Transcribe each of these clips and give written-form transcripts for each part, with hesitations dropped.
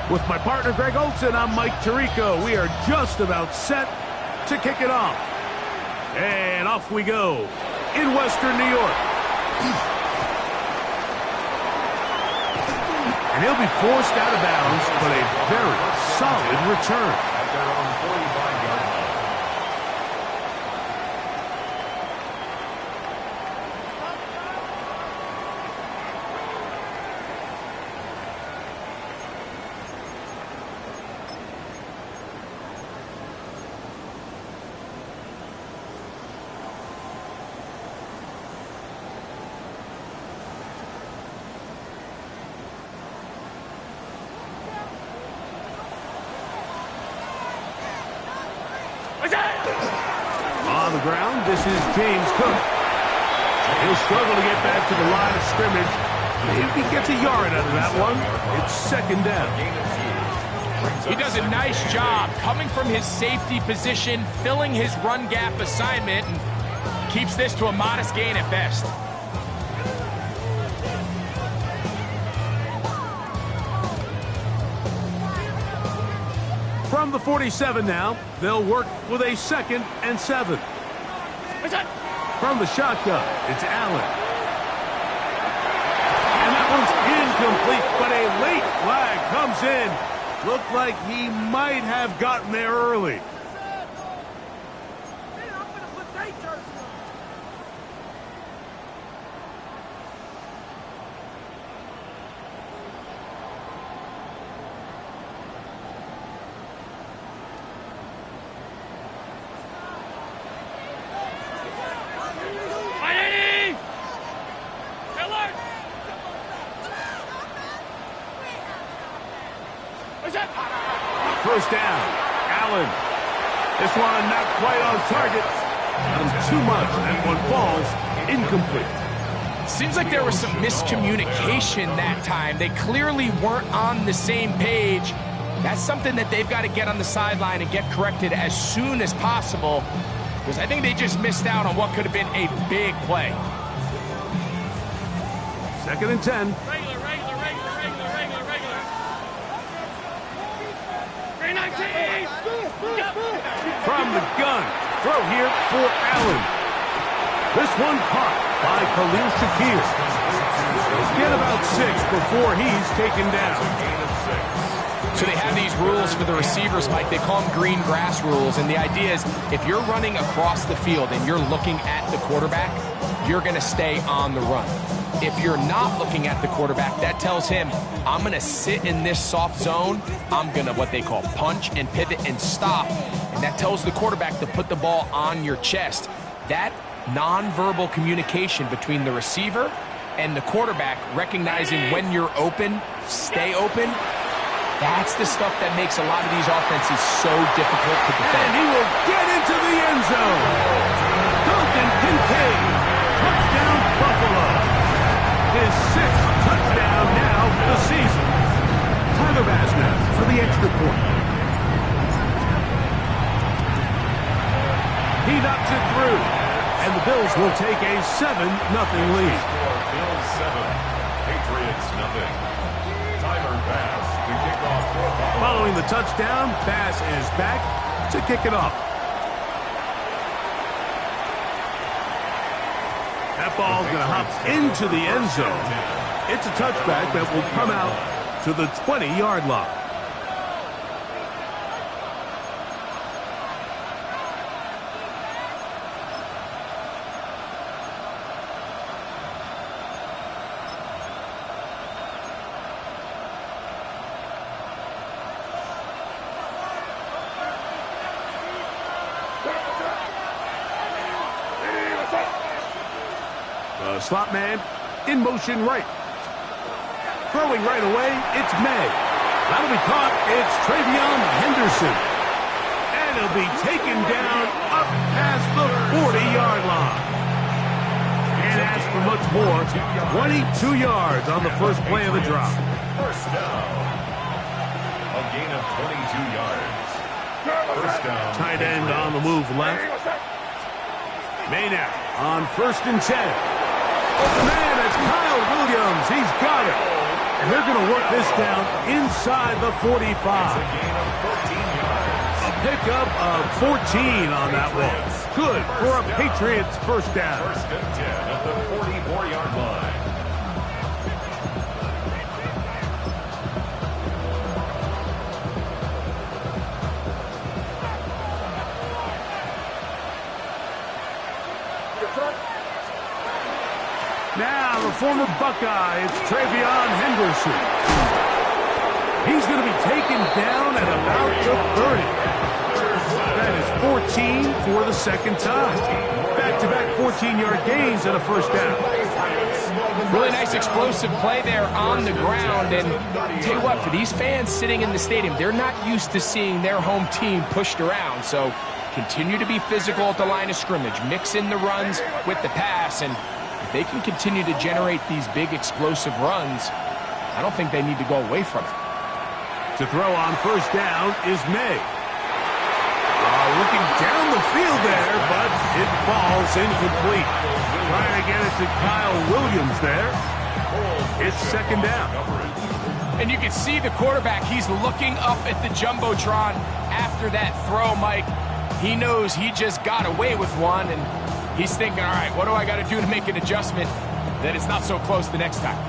With my partner, Greg Olson, I'm Mike Tirico. We are just about set to kick it off. And off we go in Western New York. And he'll be forced out of bounds, but a very solid return. At their own 45-yard line. On the ground, this is James Cook. He'll struggle to get back to the line of scrimmage. Maybe he gets a yard out of that one. It's second down. He does a nice job coming from his safety position, filling his run gap assignment, and keeps this to a modest gain at best. From the 47 now, they'll work with a 2nd and 7. From the shotgun, it's Allen. And that one's incomplete, but a late flag comes in. Looked like he might have gotten there early. First down, Allen. This one not quite on target. Got him too much, and one falls incomplete. Seems like there was some miscommunication that time. They clearly weren't on the same page. That's something that they've got to get on the sideline and get corrected as soon as possible, because I think they just missed out on what could have been a big play. 2nd and 10. From the gun, throw here for Allen. This one caught by Khalil Shakir. Get about 6 before he's taken down. So they have these rules for the receivers, Mike. They call them green grass rules, and the idea is if you're running across the field and you're looking at the quarterback, you're going to stay on the run. If you're not looking at the quarterback, that tells him, I'm going to sit in this soft zone. I'm going to what they call punch and pivot and stop. And that tells the quarterback to put the ball on your chest. That nonverbal communication between the receiver and the quarterback, recognizing when you're open, stay open, that's the stuff that makes a lot of these offenses so difficult to defend. And he will get into the end zone. Duncan Kincaid, touchdown Buffalo. His 6th touchdown now for the season. Tyler Bass now for the extra point. He knocks it through, and the Bills will take a 7-0 lead. Bills 7, Patriots nothing. Tyler Bass to kick off for Buffalo. Following the touchdown, Bass is back to kick it off. That ball's going to hop into the end zone. It's a touchback that will come out to the 20-yard line. The slot man in motion right. Throwing right away, it's May. That'll be caught. It's Travion Henderson. And he'll be taken down up past the 40-yard line. Can't ask for much more. 22 yards on the first play of the drive. First down. A gain of 22 yards. First down. Tight end on the move left. May now on 1st and 10. Man, it's Kyle Williams. He's got it. And they're going to work this down inside the 45. A pickup of 14 on that one. Good for a Patriots first down. First and 10 at the 44-yard line. Now, the former Buckeye, it's Travion Henderson. He's going to be taken down at about the 30. That is 14 for the second time. Back-to-back 14-yard gains and a first down. Really nice explosive play there on the ground. And tell you what, for these fans sitting in the stadium, they're not used to seeing their home team pushed around. So continue to be physical at the line of scrimmage. Mix in the runs with the pass. And if they can continue to generate these big explosive runs, I don't think they need to go away from it. To throw on first down is May. Looking down the field there, but it falls incomplete. Trying to get it to Kyle Williams there. It's second down. And you can see the quarterback, he's looking up at the Jumbotron after that throw, Mike. He knows he just got away with one, and he's thinking, all right, what do I got to do to make an adjustment that it's not so close the next time?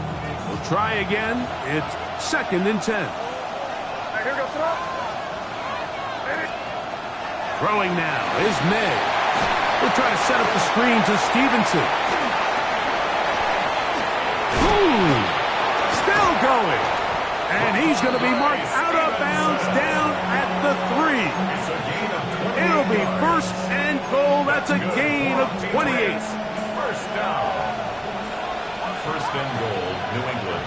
We'll try again. It's second and 10. Throwing now is May. We'll try to set up the screen to Stevenson. Still going. And he's going to be marked out of bounds down at the 3. It'll be first and goal. That's a gain of 28. First down. First and goal, New England.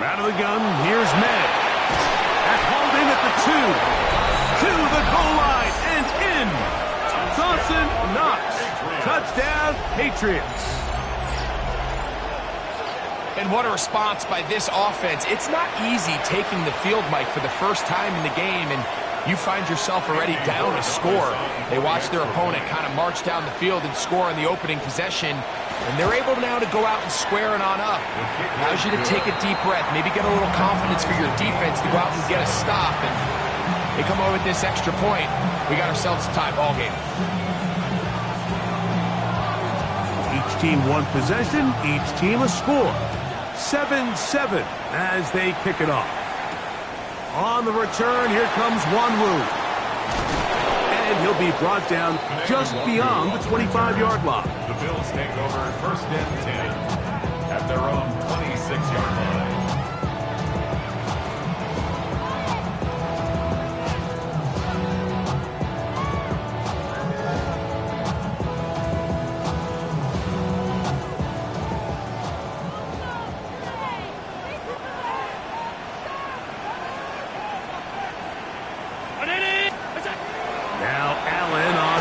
Out of the gun, here's May. That's hauled in at the 2. To the goal line and in. Dawson Knox. Touchdown, Patriots. And what a response by this offense. It's not easy taking the field, Mike, for the first time in the game, and you find yourself already down a score. They watch their opponent kind of march down the field and score on the opening possession, and they're able now to go out and square it on up. Allows you to take a deep breath, maybe get a little confidence for your defense to go out and get a stop, and they come over with this extra point. We got ourselves a tie ball game. Each team one possession, each team a score. 7-7 as they kick it off. On the return, here comes Wanwu. And he'll be brought down just beyond the 25-yard line. The Bills take over first and 10 at their own 26-yard line.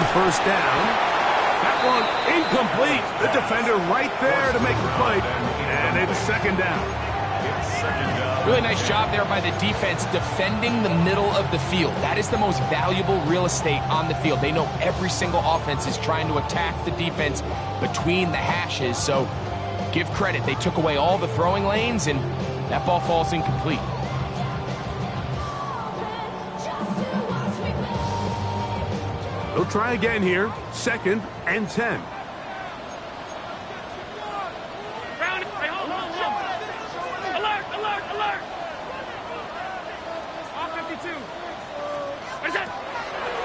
First down. That one incomplete. The defender right there to make the play. And it's second down. Really nice job there by the defense defending the middle of the field. That is the most valuable real estate on the field. They know every single offense is trying to attack the defense between the hashes. So give credit. They took away all the throwing lanes, and that ball falls incomplete. They'll try again here. Second and 10. Alert! Alert! Alert! All 52. What is that?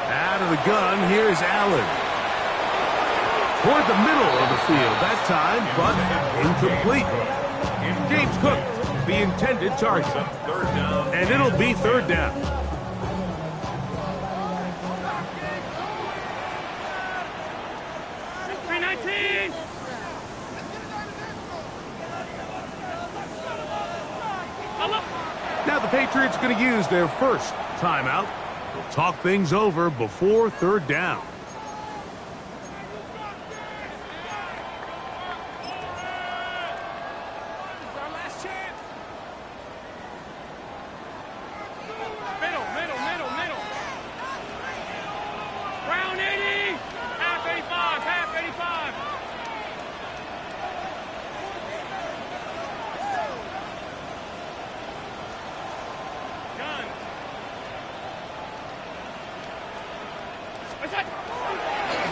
Out of the gun, here's Allen. Toward the middle of the field that time, but incomplete. James Cook, the intended target. And it'll be third down. Now the Patriots going to use their first timeout. They'll talk things over before third down. This is our last chance. Middle. Round 80. Half 85.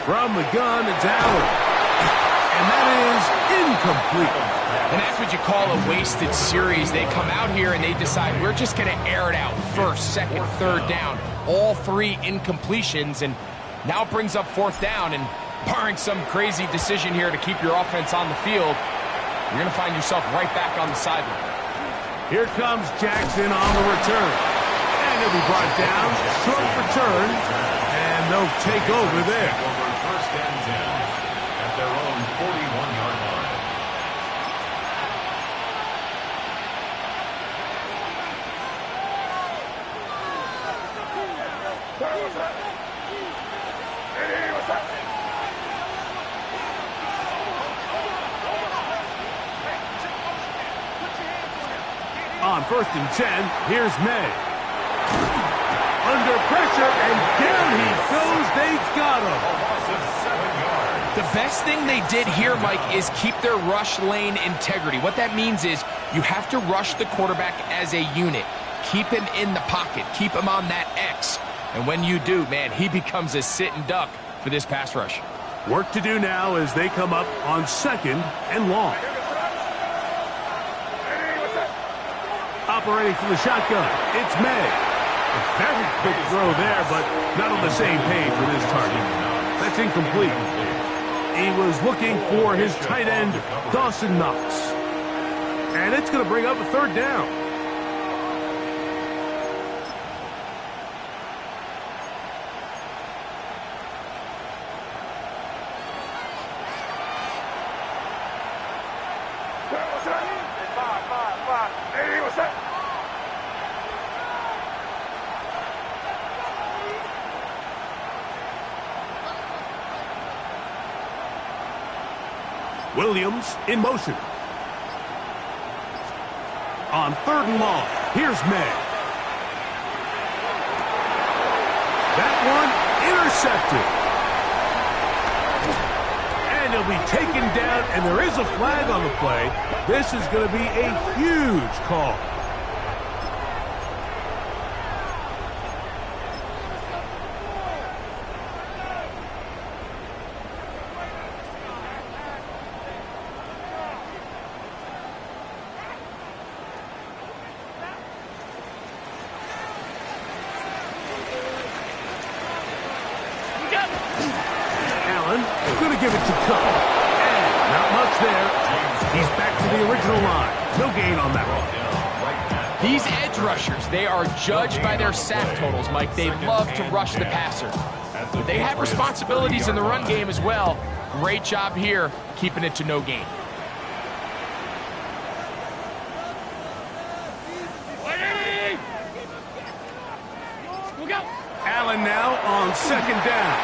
From the gun, it's Allen. And that is incomplete. And that's what you call a wasted series. They come out here and they decide we're just going to air it out. First, second, third down. All three incompletions. And now it brings up fourth down. And barring some crazy decision here to keep your offense on the field, you're going to find yourself right back on the sideline. Here comes Jackson on the return. And he'll be brought down, short return, and they'll take over there. First and 10 at their own 41-yard line. On first and 10, here's May. Under pressure, and down he goes. They've got him. The best thing they did here, Mike, is keep their rush lane integrity. What that means is you have to rush the quarterback as a unit. Keep him in the pocket. Keep him on that X. And when you do, man, he becomes a sitting duck for this pass rush. Work to do now as they come up on second and long. Operating from the shotgun, it's May. A very quick throw there, but not on the same page with his target. That's incomplete. He was looking for his tight end, Dawson Knox. And it's going to bring up a third down. Williams in motion. On third and long, here's May. That one intercepted. And he'll be taken down, and there is a flag on the play. This is going to be a huge call. Going to give it to Cook. And not much there. He's back to the original line. No gain on that one. These edge rushers, they are judged by their sack totals, Mike. They love to rush the passer. But they have responsibilities in the run game as well. Great job here, keeping it to no gain. Allen now on second down.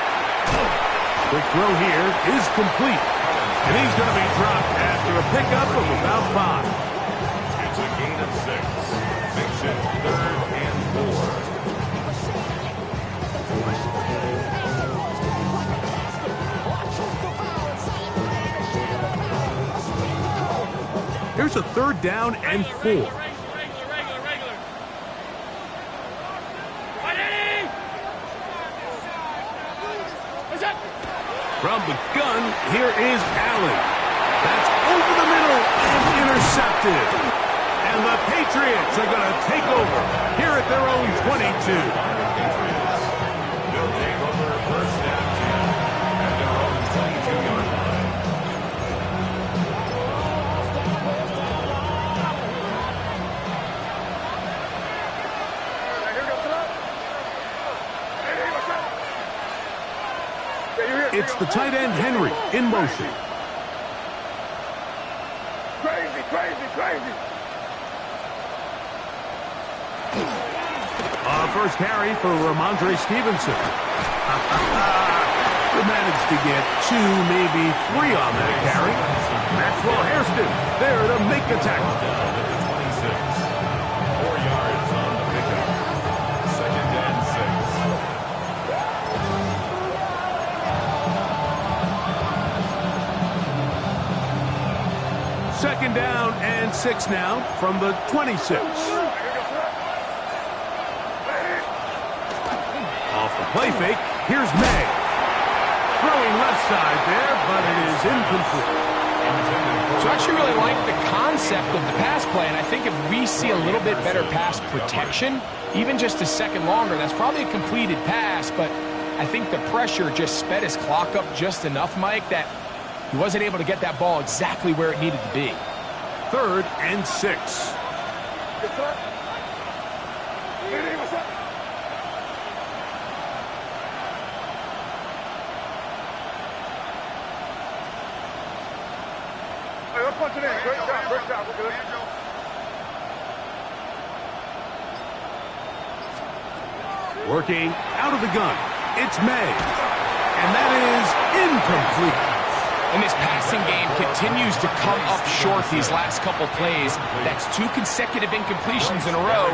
The throw here is complete. And he's going to be dropped after a pickup of about 5. It's a gain of 6. Makes it 3rd and 4. Here's a third down and 4. From the gun, here is Allen. That's over the middle and intercepted. And the Patriots are going to take over here at their own 22. They'll take over first and 10 at their own 22-yard line. It's the tight end, Henry, in motion. Crazy, crazy, crazy. First carry for Ramondre Stevenson. He managed to get 2, maybe 3 on that carry. Maxwell Hairston there to make the tackle. 26. 4 yards on the pickup. 2nd and 6. Second down and 6 now from the 26. Off the play fake, here's May. Throwing left side there, but it is incomplete. So I actually really like the concept of the pass play, and I think if we see a little bit better pass protection, even just a second longer, that's probably a completed pass, but I think the pressure just sped his clock up just enough, Mike, that he wasn't able to get that ball exactly where it needed to be. 3rd and 6. Yes, sir. Hey, what's up? Hey, let's punch it in. Great job, great job. We're good. Working out of the gun. It's May. And that is incomplete. And this passing game continues to come up short these last couple plays. That's 2 consecutive incompletions in a row.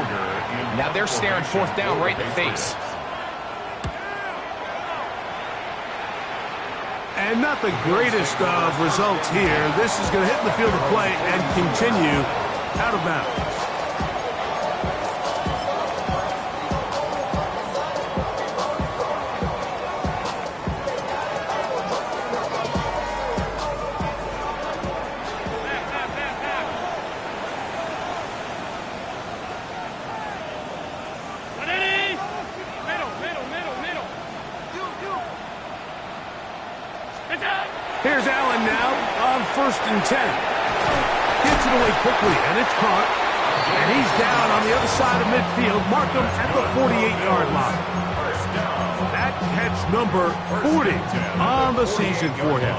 Now they're staring 4th down right in the face. And not the greatest of results here. This is going to hit the field of play and continue out of bounds. Here's Allen now on 1st and 10. Gets it away quickly, and it's caught. And he's down on the other side of midfield. Mark him at the 48-yard line. That catch number 40 on the season for him.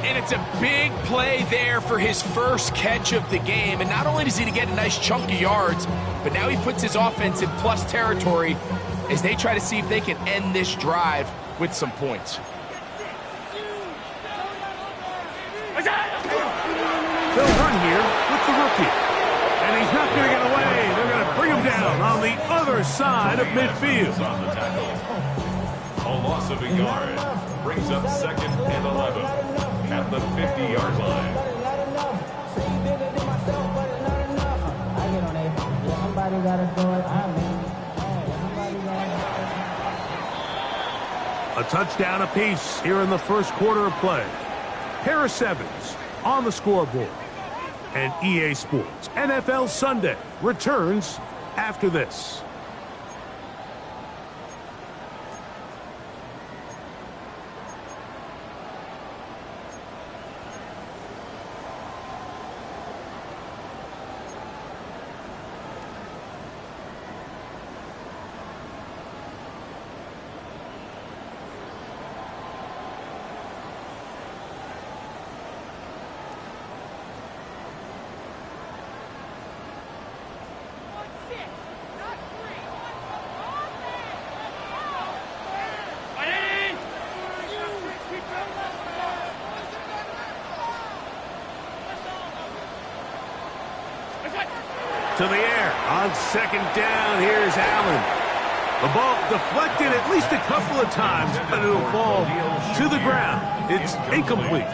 And it's a big play there for his first catch of the game. And not only does he get a nice chunk of yards, but now he puts his offense in plus territory as they try to see if they can end this drive with some points. They'll run here with the rookie. And he's not going to get away. They're going to bring him down on the other side of midfield. On the tackle. A loss of a yard brings up 2nd and 11 at the 50-yard line. A touchdown apiece here in the first quarter of play. Harris Evans on the scoreboard. And EA Sports NFL Sunday returns after this. To the air on 2nd down. Here's Allen. The ball deflected at least a couple of times, but it'll fall to the ground. It's incomplete.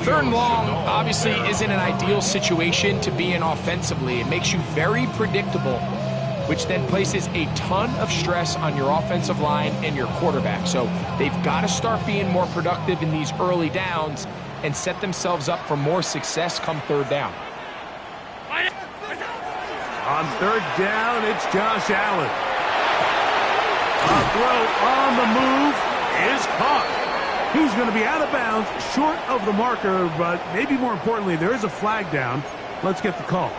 3rd and long obviously isn't an ideal situation to be in offensively. It makes you very predictable, which then places a ton of stress on your offensive line and your quarterback. So they've got to start being more productive in these early downs and set themselves up for more success come 3rd down. On 3rd down, it's Josh Allen. A throw on the move is caught. He's going to be out of bounds, short of the marker, but maybe more importantly, there is a flag down. Let's get the call.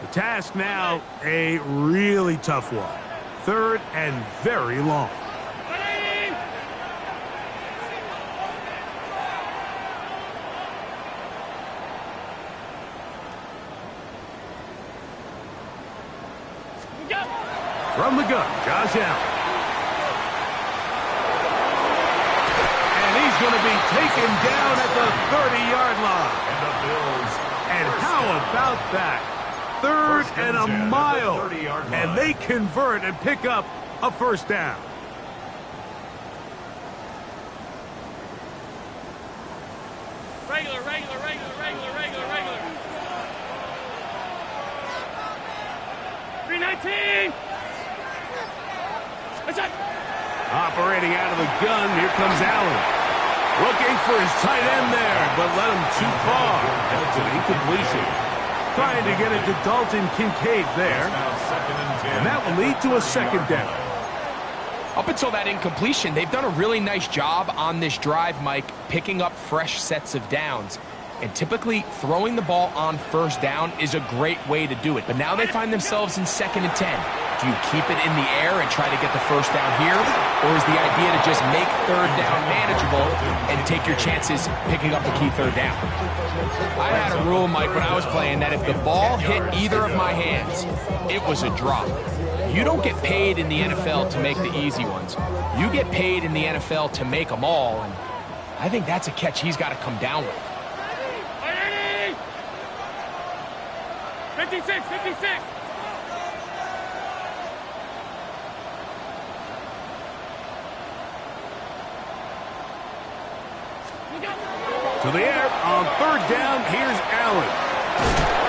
The task now, a really tough one. 3rd and very long. From the gun, Josh Allen. And he's going to be taken down at the 30-yard line. And the Bills. And how about that? Third and a mile. And they convert and pick up a first down. Regular. 319. Operating out of the gun, here comes Allen. Looking for his tight end there, but let him too far. That's an incompletion. Trying to get it to Dalton Kincaid there. And that will lead to a second down. Up until that incompletion, they've done a really nice job on this drive, Mike, picking up fresh sets of downs. And typically, throwing the ball on first down is a great way to do it. But now they find themselves in 2nd and 10. Do you keep it in the air and try to get the first down here? Or is the idea to just make third down manageable and take your chances picking up the key third down? I had a rule, Mike, when I was playing that if the ball hit either of my hands, it was a drop. You don't get paid in the NFL to make the easy ones. You get paid in the NFL to make them all, and I think that's a catch he's got to come down with. 56. To the air on third down, here's Allen.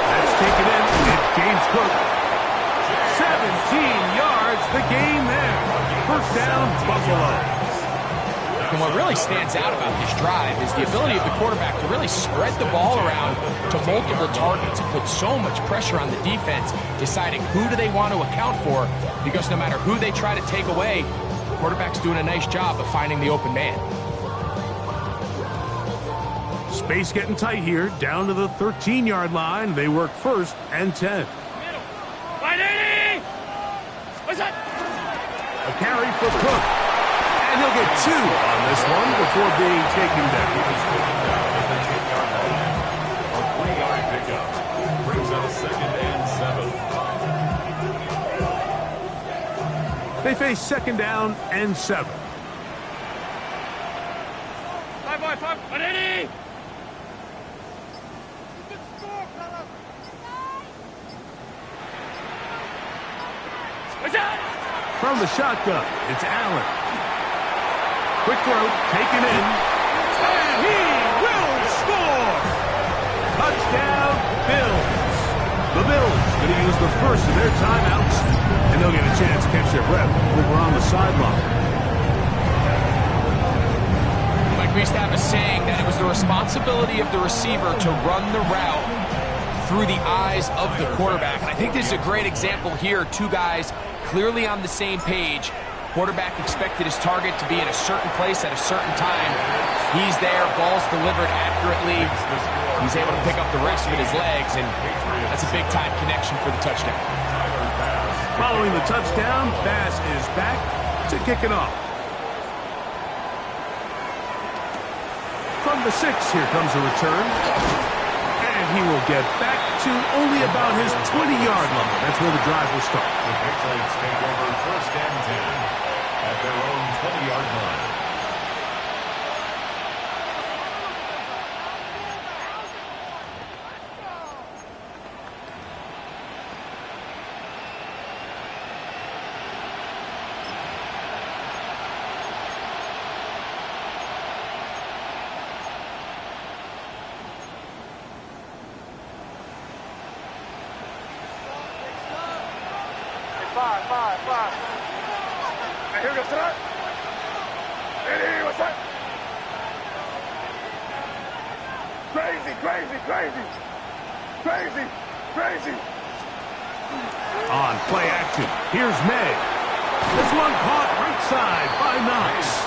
That's taken in with James Cook. 17 yards, the gain there. First down, Buffalo. And what really stands out about this drive is the ability of the quarterback to really spread the ball around to multiple targets and put so much pressure on the defense, deciding who do they want to account for, because no matter who they try to take away, the quarterback's doing a nice job of finding the open man. Space getting tight here, down to the 13-yard line. They work 1st and 10. 180. What's that? A carry for Cook. And he'll get 2 on this one before being taken down. A 3-yard pickup brings up 2nd and 7. They face 2nd down and 7. 180. What's that? From the shotgun, it's Allen. Quick throw, taken in. And he will score! Touchdown, Bills. The Bills going to use the first of their timeouts, and they'll get a chance to catch their breath over on the sideline. Like we used to have a saying that it was the responsibility of the receiver to run the route through the eyes of the quarterback. And I think this is a great example here. 2 guys clearly on the same page. Quarterback expected his target to be in a certain place at a certain time. He's there, ball's delivered accurately. He's able to pick up the rest with his legs, and that's a big-time connection for the touchdown. Following the touchdown, Bass is back to kick it off. From the 6, here comes a return. And he will get back to only about his 20-yard line. That's where the drive will start. The Patriots take over 1st and 10 at their own 20-yard line. Five. And here we go, start. Hey, what's that? Crazy. On play action, here's May. This one caught right side by Knox.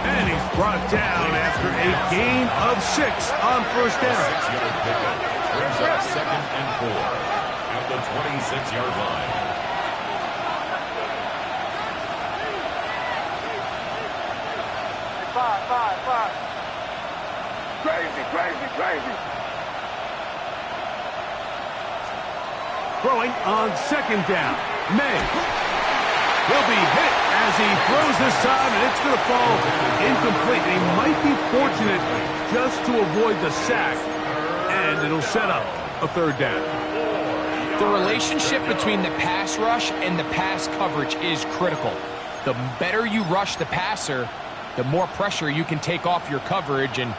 And he's brought down after a gain of 6 on first down. 6-yard pickup brings up 2nd and 4 at the 26-yard line. Five. Crazy. Throwing on 2nd down, May. He'll be hit as he throws this time, and it's going to fall incomplete. He might be fortunate just to avoid the sack, and it'll set up a third down. The relationship between the pass rush and the pass coverage is critical. The better you rush the passer, the more pressure you can take off your coverage, and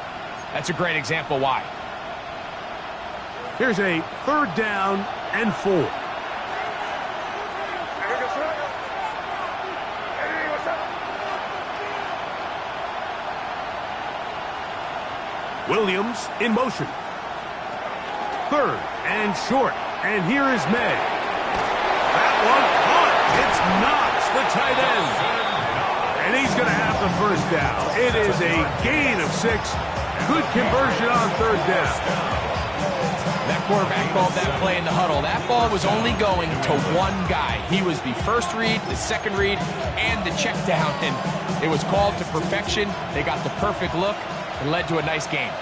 that's a great example why. Here's a third down and 4. Williams in motion. Third and short. And here is May. That one caught. It's Knox, the tight end. And he's going to have the first down. It is a gain of 6. Good conversion on third down. That quarterback called that play in the huddle. That ball was only going to one guy. He was the first read, the second read, and the check down. And it was called to perfection. They got the perfect look and led to a nice game.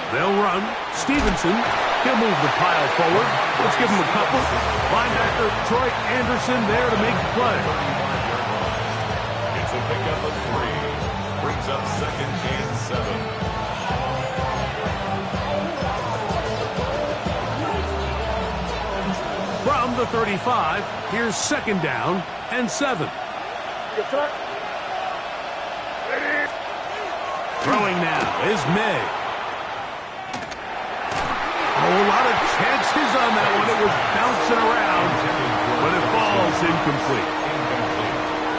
They'll run. Stevenson, he'll move the pile forward. Let's give him a couple. Linebacker Troy Anderson there to make the play. It's a pickup of 3. Brings up 2nd and 7. From the 35, here's 2nd down and 7. Throwing now is May. A lot of chances on that one. It was bouncing around, but it falls incomplete.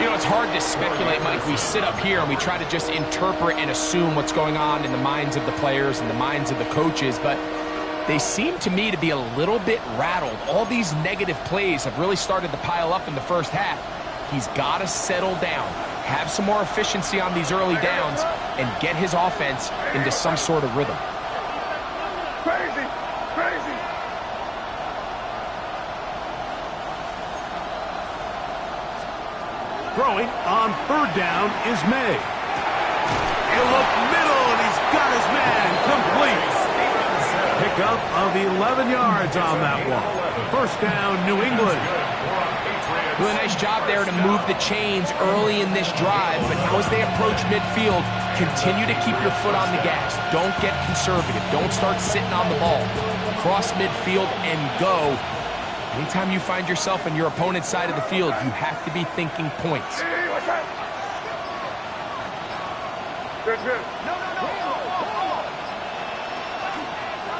You know, it's hard to speculate, Mike. We sit up here and we try to just interpret and assume what's going on in the minds of the players and the minds of the coaches, but they seem to me to be a little bit rattled. All these negative plays have really started to pile up in the first half. He's got to settle down, have some more efficiency on these early downs, and get his offense into some sort of rhythm. Crazy! Crazy! Throwing on third down is May. He'll look middle, and he's got his man complete. Pickup of 11 yards on that one. First down, New England. Doing a nice job there to move the chains early in this drive, but now as they approach midfield, continue to keep your foot on the gas. Don't get conservative. Don't start sitting on the ball. Cross midfield and go. Anytime you find yourself on your opponent's side of the field, you have to be thinking points.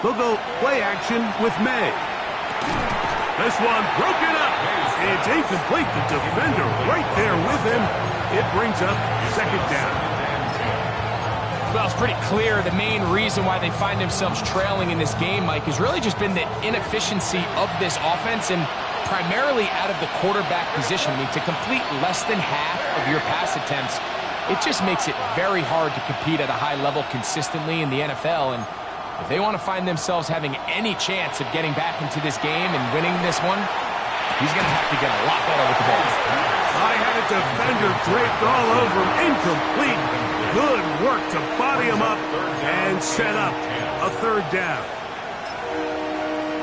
They'll go play action with May. This one broken up. It's incomplete. The defender right there with him. It brings up 2nd down. Well, it's pretty clear the main reason why they find themselves trailing in this game, Mike, has really just been the inefficiency of this offense and primarily out of the quarterback position. I mean, to complete less than half of your pass attempts, it just makes it very hard to compete at a high level consistently in the NFL. And if they want to find themselves having any chance of getting back into this game and winning this one, he's going to have to get a lot better with the ball. I had a defender draped all over him. Incomplete. Good work to body him up and set up a third down.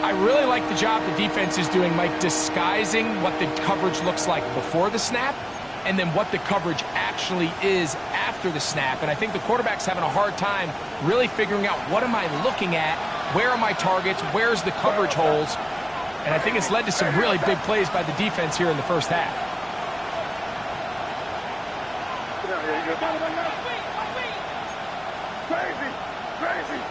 I really like the job the defense is doing, Mike, disguising what the coverage looks like before the snap and then what the coverage actually is after the snap. And I think the quarterback's having a hard time really figuring out what am I looking at, where are my targets, where's the coverage holes. And I think it's led to some really big plays by the defense here in the first half. Crazy! Crazy!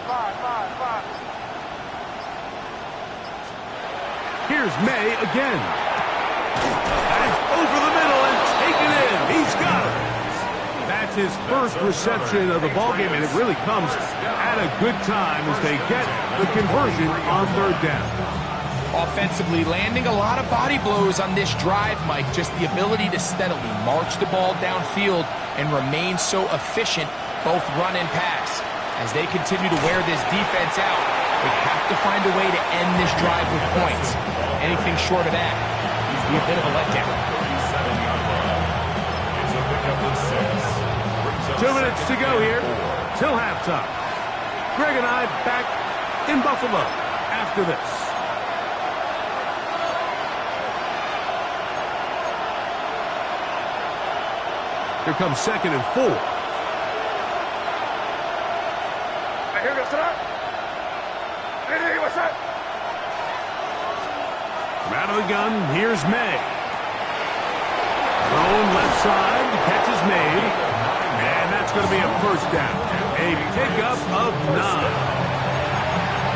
Five. Here's May again. And over the middle and taken in. He's got it. That's his first reception of the ballgame, and it really comes at a good time as they get the conversion on third down. Offensively, landing a lot of body blows on this drive, Mike. Just the ability to steadily march the ball downfield and remain so efficient, both run and pass. As they continue to wear this defense out, they have to find a way to end this drive with points. Anything short of that would be a bit of a letdown. 2 minutes to go here till halftime. Greg and I back in Buffalo after this. Here comes 2nd and 4. Here goes that. What's that? From out of the gun, here's May. Thrown left side, the catch is made. And that's going to be a first down. A pickup of 9.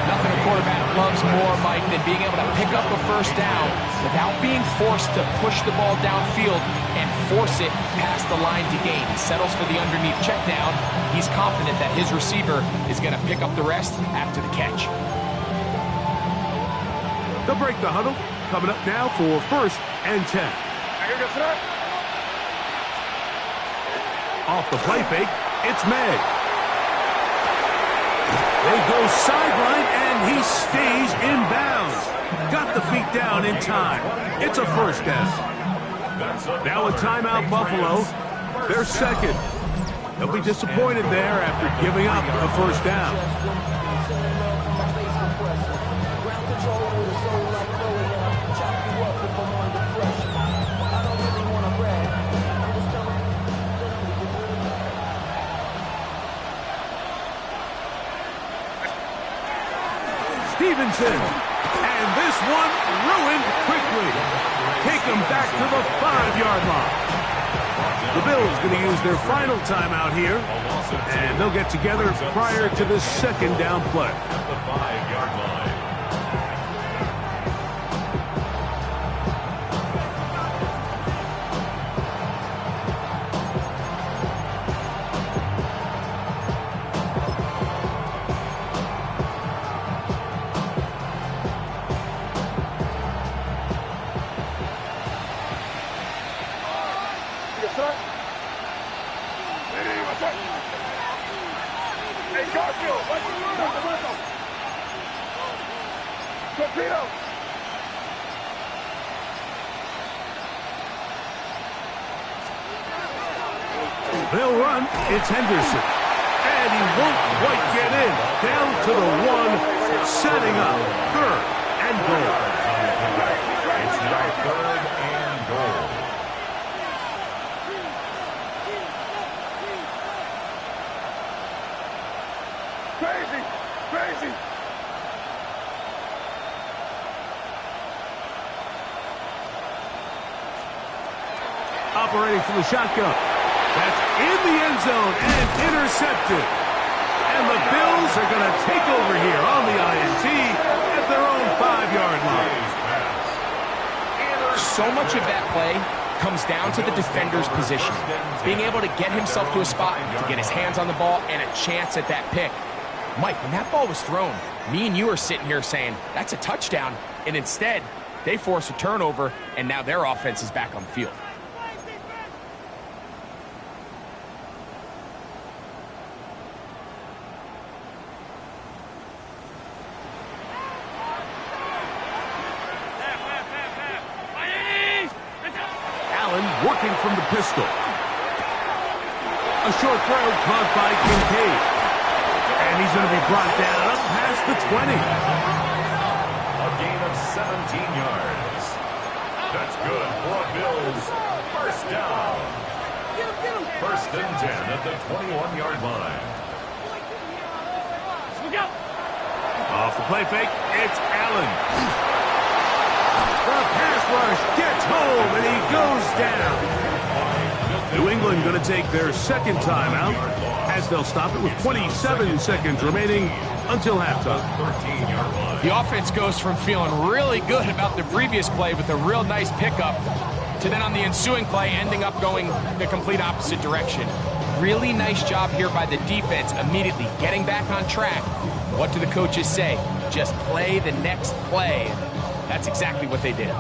Nothing a quarterback loves more, Mike, than being able to pick up a first down without being forced to push the ball downfield and force it past the line to gain. He settles for the underneath check down. He's confident that his receiver is going to pick up the rest after the catch. They'll break the huddle. Coming up now for 1st and 10. Here goes that. Off the play fake, it's May. They go sideline, and he stays in bounds. Got the feet down in time. It's a first down. Now a timeout, Buffalo. They're 2nd. They'll be disappointed there after giving up a first down. Stevenson, and this one ruined quickly. Take them back to the 5-yard line. The Bills going to use their final timeout here, and they'll get together prior to the 2nd down play. At the 5-yard line. They'll run. It's Henderson. And he won't quite get in. Down to the 1, setting up 3rd and goal. It's now 3rd and goal. Crazy. Operating from the shotgun. That's in the end zone and intercepted. And the Bills are going to take over here on the INT at their own 5-yard line. So much of that play comes down to the defender's position. Being able to get himself to a spot, to get his hands on the ball, and a chance at that pick. Mike, when that ball was thrown, me and you are sitting here saying, that's a touchdown. And instead, they force a turnover, and now their offense is back on the field. Working from the pistol. A short throw caught by Kincaid. And he's going to be brought down up past the 20. A gain of 17 yards. That's good for Bills. First down. 1st and 10 at the 21-yard line. Off the play fake, it's Allen. The pass rush gets home, and he goes down. New England going to take their 2nd timeout as they'll stop it with 27 seconds remaining until halftime. The offense goes from feeling really good about the previous play with a real nice pickup to then on the ensuing play ending up going the complete opposite direction. Really nice job here by the defense immediately getting back on track. What do the coaches say? Just play the next play. That's exactly what they did.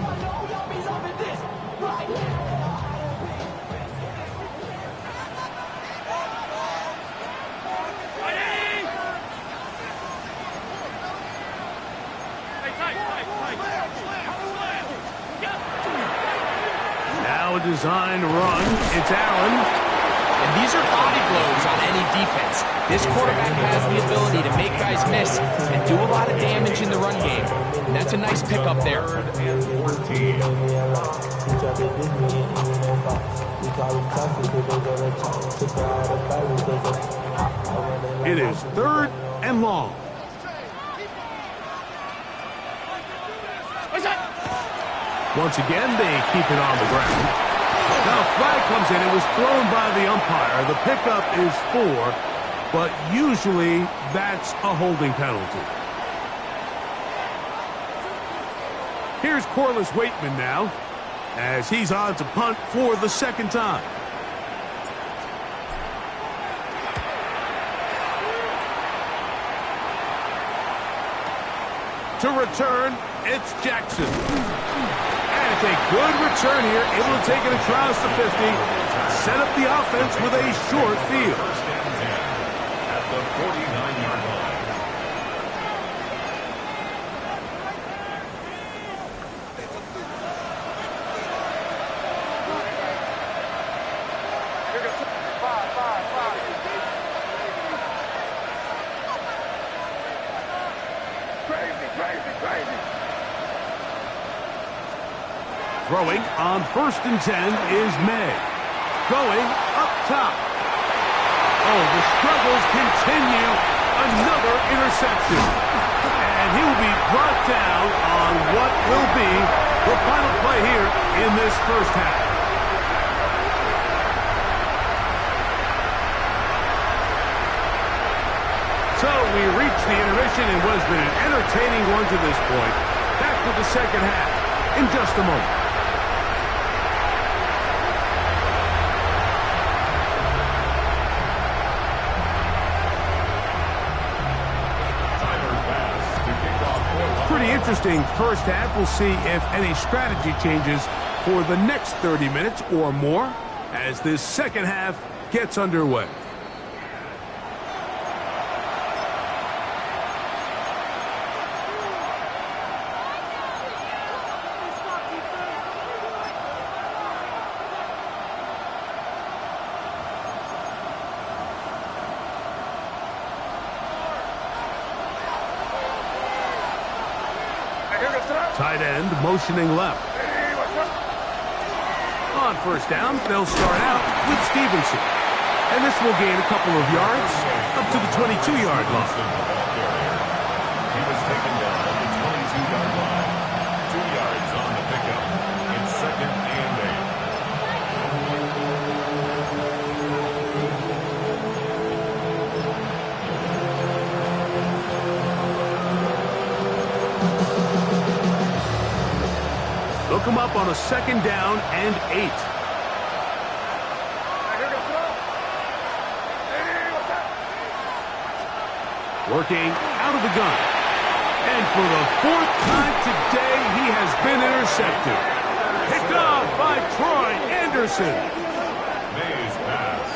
Now a designed run. It's Allen. And these are body blows on any defense. This quarterback has the ability to make guys miss and do a lot of damage in the run game. And that's a nice pickup there. 3rd and 14. is 3rd and long. Once again, they keep it on the ground. Now a flag comes in. It was thrown by the umpire. The pickup is 4, but usually that's a holding penalty. Here's Corliss Waitman now, as he's on to punt for the 2nd time. To return, it's Jackson. And it's a good return here, able to take it across the 50, set up the offense with a short field. First and 10 at the 49-yard line. Throwing on 1st and 10 is May. Going up top. Oh, the struggles continue. Another interception. And he will be brought down on what will be the final play here in this 1st half. So we reach the intermission in what has been an entertaining one to this point. Back with the 2nd half in just a moment. Pretty interesting 1st half. We'll see if any strategy changes for the next 30 minutes or more as this 2nd half gets underway. Tight end motioning left. On 1st down, they'll start out with Stevenson. And this will gain a couple of yards up to the 22-yard line. He was taken down at the 22-yard line. 2 yards on the pickup. It's 2nd and 8. They'll come up on a 2nd down and 8. Working out of the gun. And for the 4th time today, he has been intercepted. Picked off by Troy Anderson. May's pass.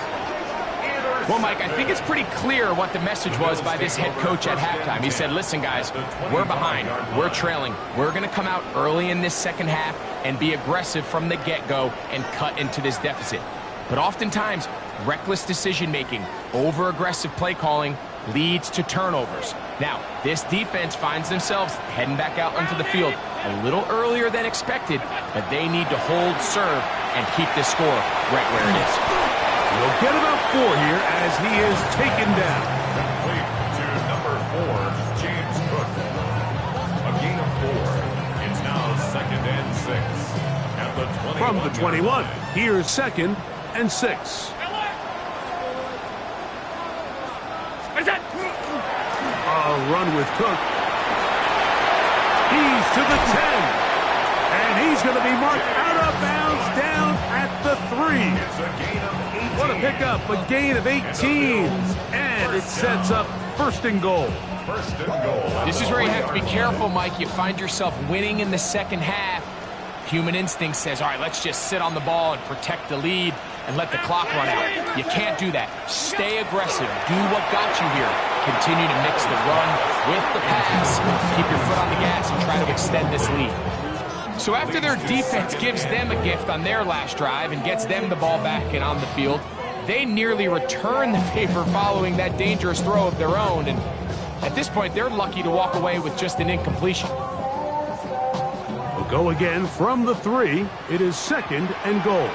Well, Mike, I think it's pretty clear what the message was by this head coach at halftime. He said, listen, guys, we're behind. We're trailing. We're going to come out early in this 2nd half and be aggressive from the get-go and cut into this deficit. But oftentimes, reckless decision-making, over-aggressive play calling leads to turnovers. Now, this defense finds themselves heading back out onto the field a little earlier than expected, but they need to hold serve and keep this score right where it is. He'll get about 4 here as he is taken down. Complete to number 4, James Cook. A gain of 4. It's now 2nd and 6. At the 21. From the 21, here's 2nd and 6. A run with Cook. He's to the 10. And he's going to be marked out of bounds down at the 3. It's a gain of 18. What a pickup, a gain of 18. And it sets up 1st and goal. 1st and goal. This is where you have to be careful, Mike. You find yourself winning in the 2nd half. Human instinct says, all right, let's just sit on the ball and protect the lead and let the clock run out. You can't do that. Stay aggressive. Do what got you here. Continue to mix the run with the pass. Keep your foot on the gas and try to extend this lead. So after their defense gives them a gift on their last drive and gets them the ball back and on the field, they nearly return the favor following that dangerous throw of their own. And at this point, they're lucky to walk away with just an incompletion. We'll go again from the 3. It is 2nd and goal.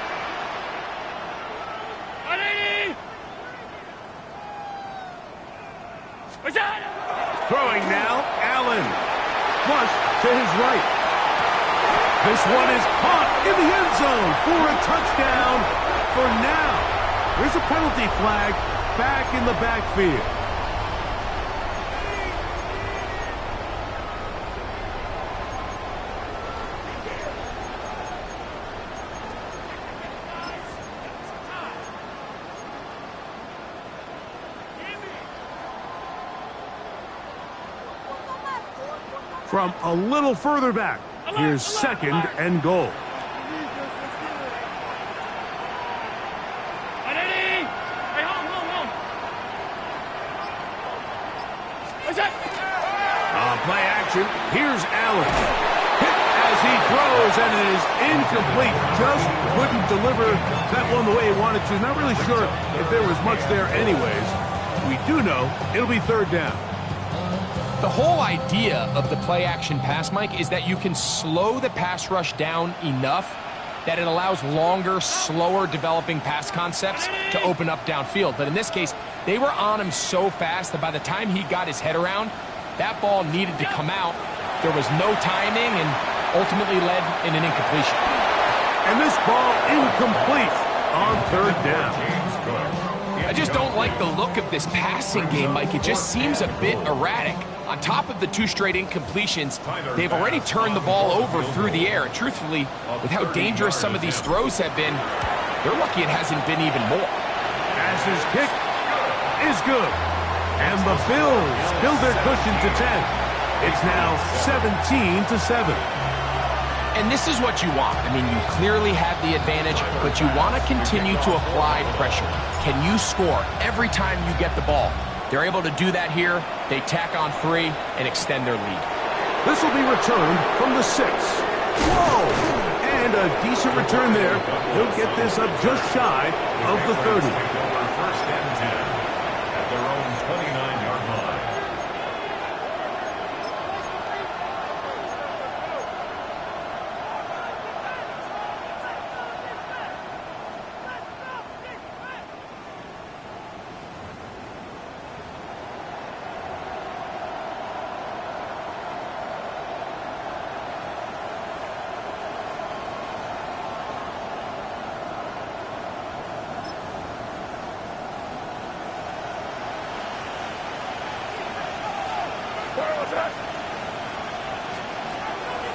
Throwing now, Allen. Flush to his right. This one is caught in the end zone for a touchdown for now. There's a penalty flag back in the backfield. From a little further back, here's 2nd and goal. On play action, here's Allen. Hit as he throws, and it is incomplete. Just couldn't deliver that one the way he wanted to. Not really sure if there was much there anyways. We do know it'll be 3rd down. The whole idea of the play-action pass, Mike, is that you can slow the pass rush down enough that it allows longer, slower developing pass concepts to open up downfield. But in this case, they were on him so fast that by the time he got his head around, that ball needed to come out. There was no timing and ultimately led in an incompletion. And this ball incomplete on 3rd down. I just don't like the look of this passing game, Mike. It just seems a bit erratic. On top of the 2 straight incompletions, they've already turned the ball over through the air. And truthfully, with how dangerous some of these throws have been, they're lucky it hasn't been even more. As his kick is good. And the Bills build their cushion to 10. It's now 17-7. And this is what you want. I mean, you clearly have the advantage, but you want to continue to apply pressure. Can you score every time you get the ball? They're able to do that here. They tack on 3 and extend their lead. This will be returned from the 6. Whoa! And a decent return there. He'll get this up just shy of the 30. 1st and 10 at their own 29-yard line.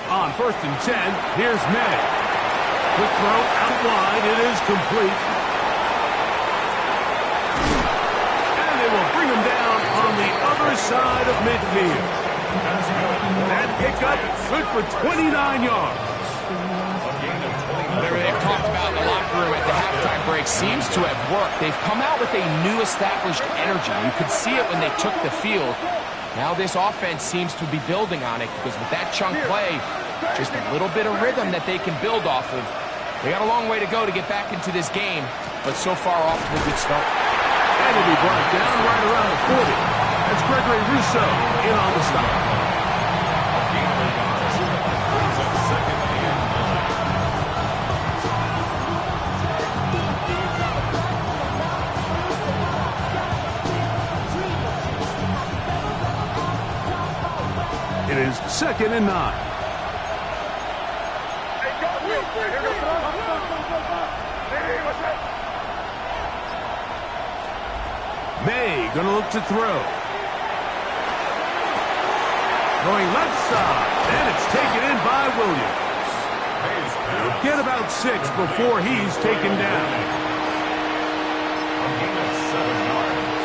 On 1st and 10, here's May. Quick throw out wide. It is complete. And they will bring him down on the other side of midfield. That pickup good for 29 yards. Whatever they've talked about in the locker room at the halftime break seems to have worked. They've come out with a new established energy. You could see it when they took the field. Now this offense seems to be building on it because with that chunk play, just a little bit of rhythm that they can build off of. They got a long way to go to get back into this game, but so far off to a good start. And he'll be brought down right around the 40. That's Gregory Rousseau in on the stop. It is 2nd and 9. May gonna look to throw. Going left side, and it's taken in by Williams. He'll get about 6 before he's taken down. A gain of 7 yards.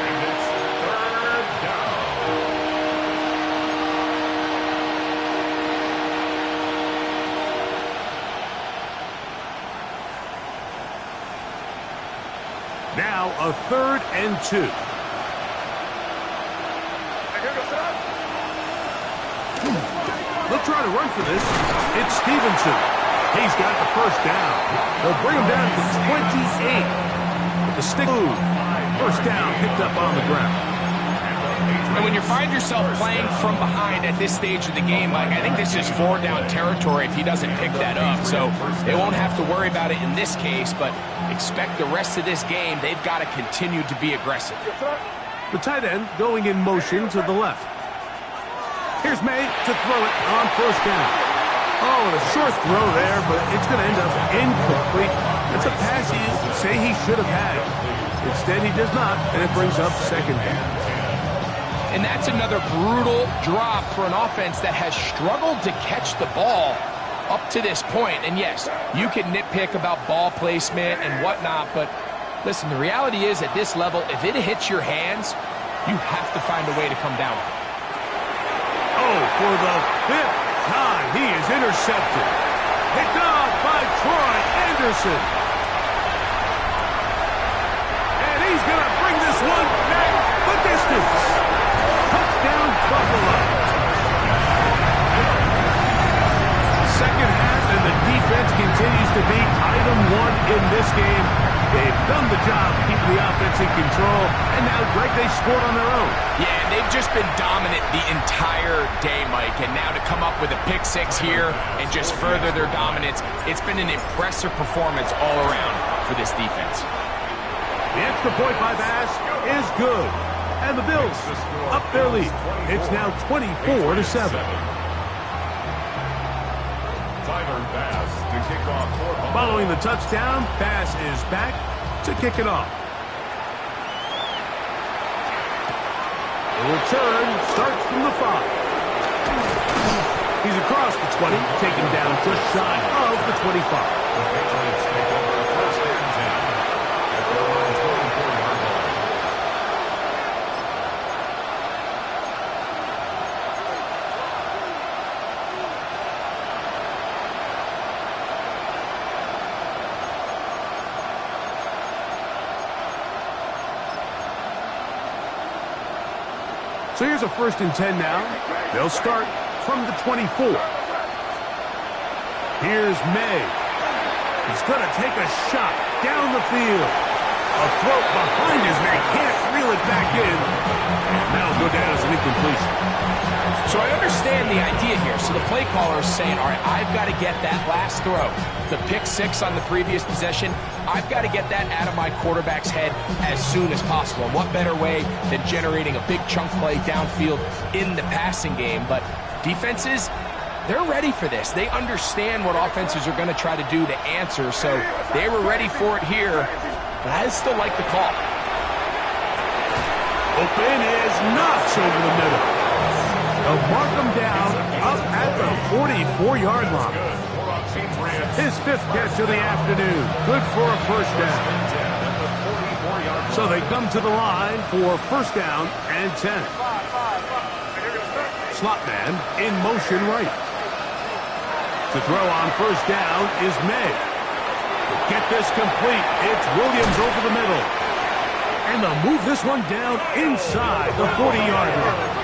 And it's 3rd down. Now a 3rd and 2. They'll try to run for this. It's Stevenson. He's got the 1st down. They'll bring him down to 28. With the stick move. 1st down picked up on the ground. And when you find yourself playing from behind at this stage of the game, Mike, I think this is 4 down territory if he doesn't pick that up. So they won't have to worry about it in this case, but expect the rest of this game, they've got to continue to be aggressive. The tight end going in motion to the left. Here's May to throw it on first down. Oh, and a short throw there, but it's going to end up incomplete. It's a pass you say he should have had. Instead, he does not, and it brings up second down. And that's another brutal drop for an offense that has struggled to catch the ball up to this point. And yes, you can nitpick about ball placement and whatnot, but listen, the reality is at this level, if it hits your hands, you have to find a way to come down with it. Oh, for the fifth time, he is intercepted. Picked off by Troy Anderson. And he's going to bring this one back the distance. Touchdown, Buffalo. Second half, and the defense continues to be item one in this game. They've done the job keeping the offense in control, and now, Greg, they scored on their own. Yeah, and they've just been dominant the entire day, Mike, and now to come up with a pick six here and just further their dominance, it's been an impressive performance all around for this defense. The extra point by Bass is good, and the Bills up their lead. It's now 24-7. Following the touchdown, Bass is back to kick it off. The return starts from the 5. He's across the 20, taken down just shy of the 25. So here's a 1st and 10 now. They'll start from the 24. Here's May. He's going to take a shot down the field. A throw behind his man. Can't reel it back in. And that'll go down as an incompletion. So I understand the idea here. So the play caller is saying, all right, I've got to get that last throw. The pick six on the previous possession, I've got to get that out of my quarterback's head as soon as possible. And what better way than generating a big chunk play downfield in the passing game? But defenses, they're ready for this. They understand what offenses are going to try to do to answer. So they were ready for it here. But I still like the call. Open is knocks over the middle. They'll mark him down up at the 44-yard line. His 5th catch of the afternoon. Good for a 1st down. So they come to the line for 1st down and 10. Slot man in motion right. To throw on 1st down is May. To get this complete, it's Williams over the middle. And they'll move this one down inside the 40-yard line.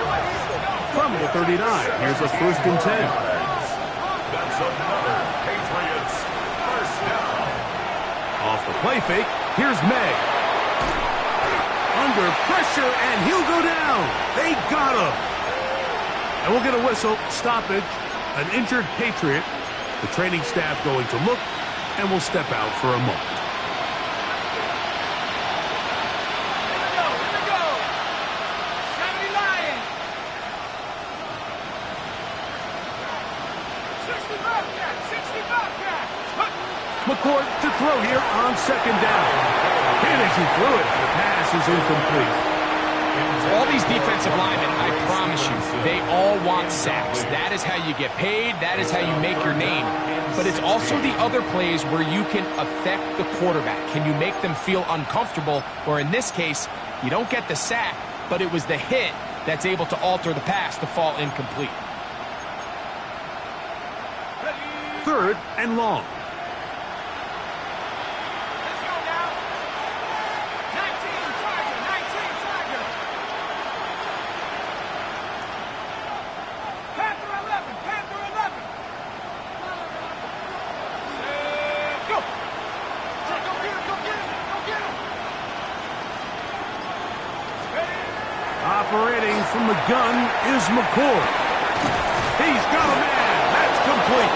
From the 39, here's a 1st and 10. That's another Patriots 1st down. Off the play fake, here's May. Under pressure, and he'll go down. They got him. And we'll get a whistle, stoppage, an injured Patriot. The training staff going to look, and we'll step out for a moment. McCourt to throw here on 2nd down. And as he threw it, the pass is incomplete. All these defensive linemen, I promise you, they all want sacks. That is how you get paid. That is how you make your name. But it's also the other plays where you can affect the quarterback. Can you make them feel uncomfortable? Or in this case, you don't get the sack, but it was the hit that's able to alter the pass to fall incomplete. 3rd and long. Operating from the gun is McCourt. He's got a man. That's complete.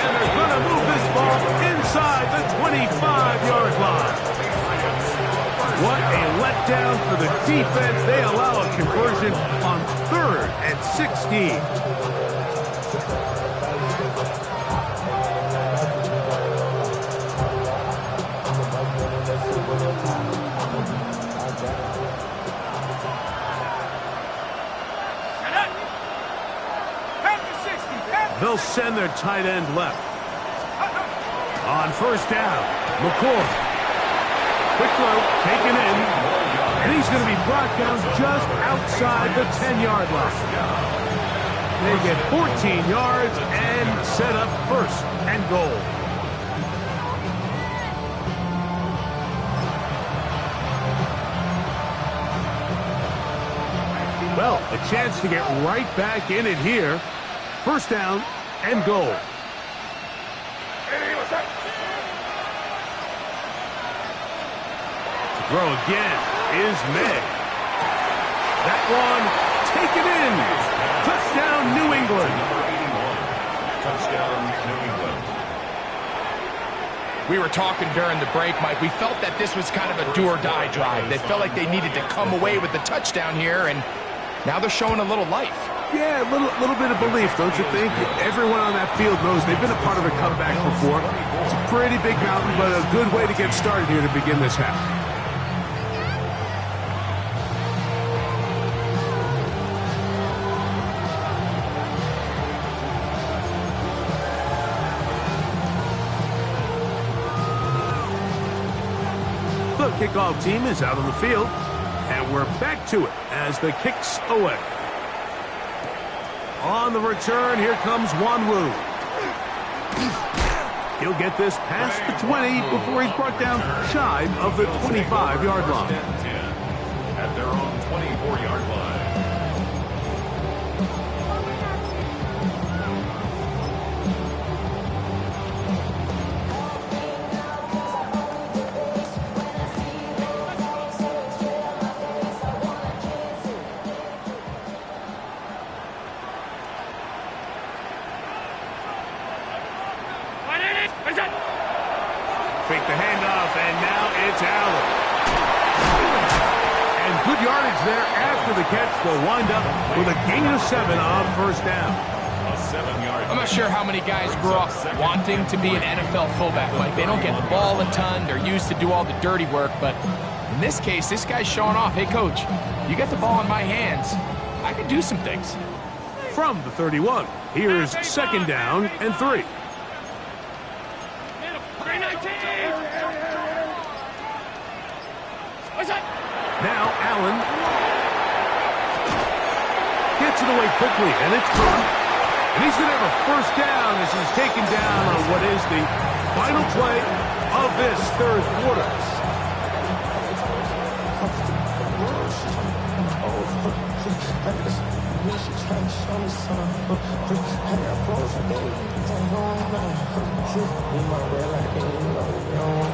And they're going to move this ball inside the 25-yard line. What a letdown down for the defense. They allow a conversion on 3rd and 16. They'll send their tight end left. On 1st down, McCoy. Quick throw, taken in. And he's going to be brought down just outside the 10-yard line. They get 14 yards and set up 1st and goal. Well, a chance to get right back in it here. 1st down and goal. Throw again is May. That one taken in. Touchdown, New England. Touchdown, New England. We were talking during the break, Mike. We felt that this was kind of a do-or-die drive. They felt like they needed to come away with the touchdown here, and now they're showing a little life. Yeah, a little bit of belief, don't you think? Everyone on that field knows they've been a part of a comeback before. It's a pretty big mountain, but a good way to get started here to begin this half. The kickoff team is out on the field, and we're back to it as the kick's away. On the return, here comes Wanwu. He'll get this past the 20 before he's brought down shy of the 25-yard line. At their own 24-yard line. Fake the handoff, and now it's Allen. And good yardage there after the catch. They'll wind up with a gain of 7 on 1st down. A 7-yard. I'm not sure how many guys grew up wanting to be an NFL fullback, Mike. They don't get the ball a ton. They're used to do all the dirty work. But in this case, this guy's showing off. Hey, coach, you get the ball in my hands. I can do some things. From the 31, here's 2nd down and 3. Now Allen gets it away quickly, and it's caught. And he's going to have a 1st down as he's taken down on what is the final play of this 3rd quarter.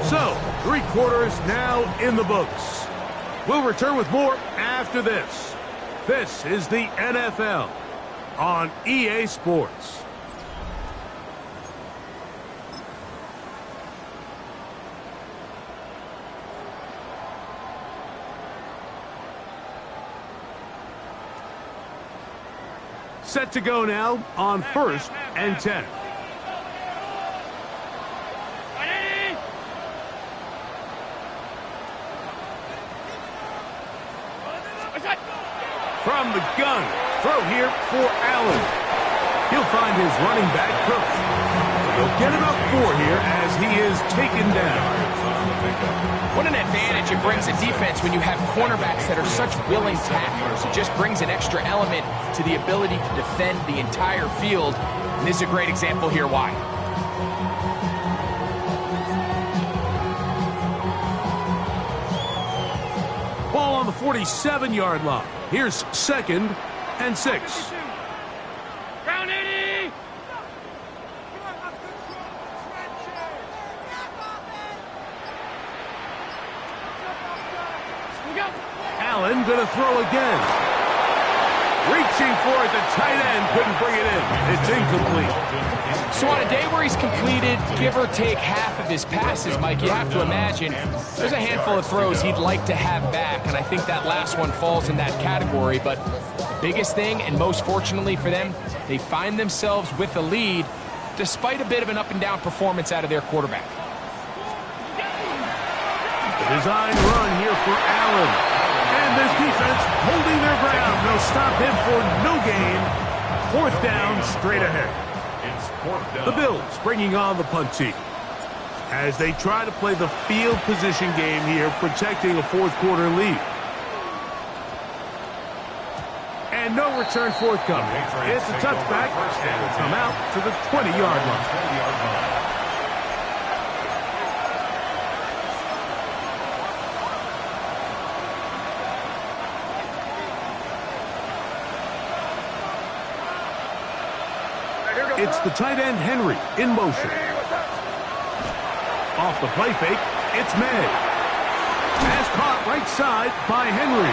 So, 3 quarters now in the books. We'll return with more after this. This is the NFL on EA Sports. Set to go now on 1st and 10. From the gun, throw here for Allen. He'll find his running back, Cook. He'll get about 4 here as he is taken down. What an advantage it brings a defense when you have cornerbacks that are such willing tacklers. It just brings an extra element to the ability to defend the entire field. And this is a great example here why. Ball on the 47-yard line. Here's 2nd and 6. Ground 80! Allen gonna throw again. Reaching for it, the tight end couldn't bring it in. It's incomplete. So on a day where he's completed, give or take half of his passes, Mike, you have to imagine there's a handful of throws he'd like to have back, and I think that last one falls in that category. But the biggest thing, and most fortunately for them, they find themselves with a lead despite a bit of an up-and-down performance out of their quarterback. The design run here for Allen. And this defense holding their ground. They'll stop him for no gain. 4th down, straight ahead. It's 4th down. The Bills bringing on the punt team as they try to play the field position game here, protecting a 4th quarter lead. And no return forthcoming. It's a touchback, and will come out to the 20-yard line. It's the tight end, Henry, in motion. Off the play fake, it's May. Pass caught right side by Henry.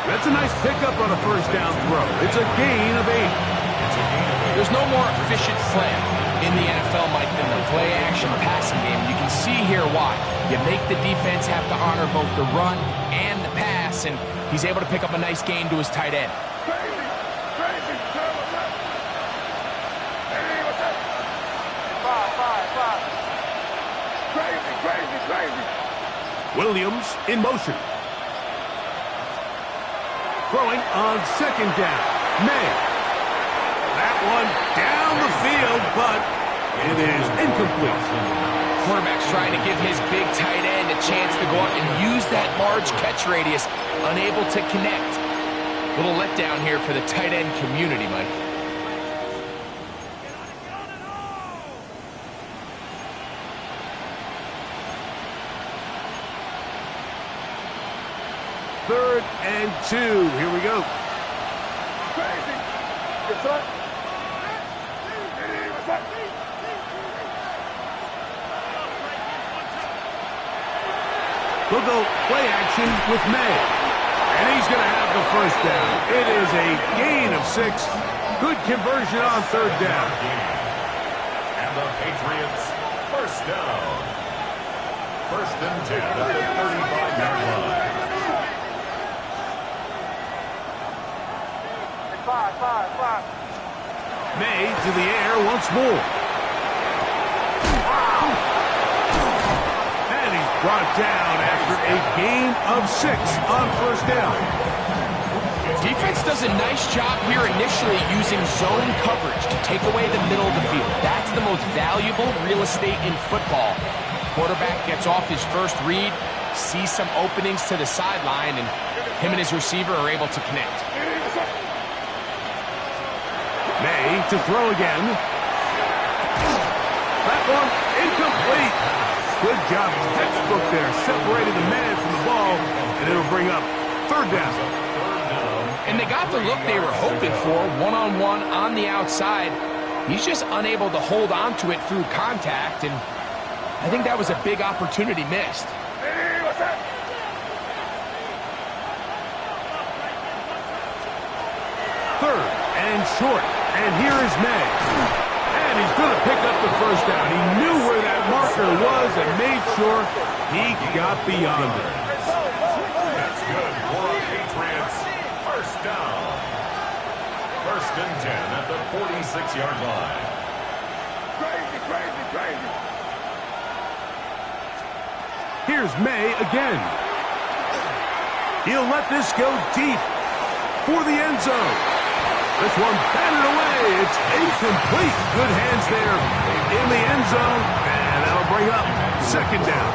That's a nice pickup on a 1st down throw. It's a gain of 8. There's no more efficient play in the NFL, Mike, than the play-action passing game. You can see here why. You make the defense have to honor both the run and the pass, and he's able to pick up a nice gain to his tight end. Williams in motion. Throwing on 2nd down. May. That one down the field, but it is incomplete. Quarterback's trying to give his big tight end a chance to go up and use that large catch radius, unable to connect. Little letdown here for the tight end community, Mike. Third and 2. Here we go. We'll go play action with May. And he's going to have the 1st down. It is a gain of 6. Good conversion on 3rd down. And the Patriots, 1st down. 1st and 10 at the 35-yard line. May to the air once more. And he's brought down after a gain of 6 on 1st down. Defense does a nice job here initially using zone coverage to take away the middle of the field. That's the most valuable real estate in football. Quarterback gets off his first read, sees some openings to the sideline, and him and his receiver are able to connect. May to throw again. That one incomplete. Good job, textbook there. Separated the man from the ball, and it'll bring up 3rd down. And they got the look they were hoping for, one-on-one on the outside. He's just unable to hold on to it through contact, and I think that was a big opportunity missed. Third and short. And here is May. And he's going to pick up the 1st down. He knew where that marker was and made sure he got beyond it. That's good for the Patriots. 1st down. 1st and 10 at the 46-yard line. Crazy. Here's May again. He'll let this go deep for the end zone. This one batted away. It's incomplete. Good hands there in the end zone, and that'll bring up 2nd down.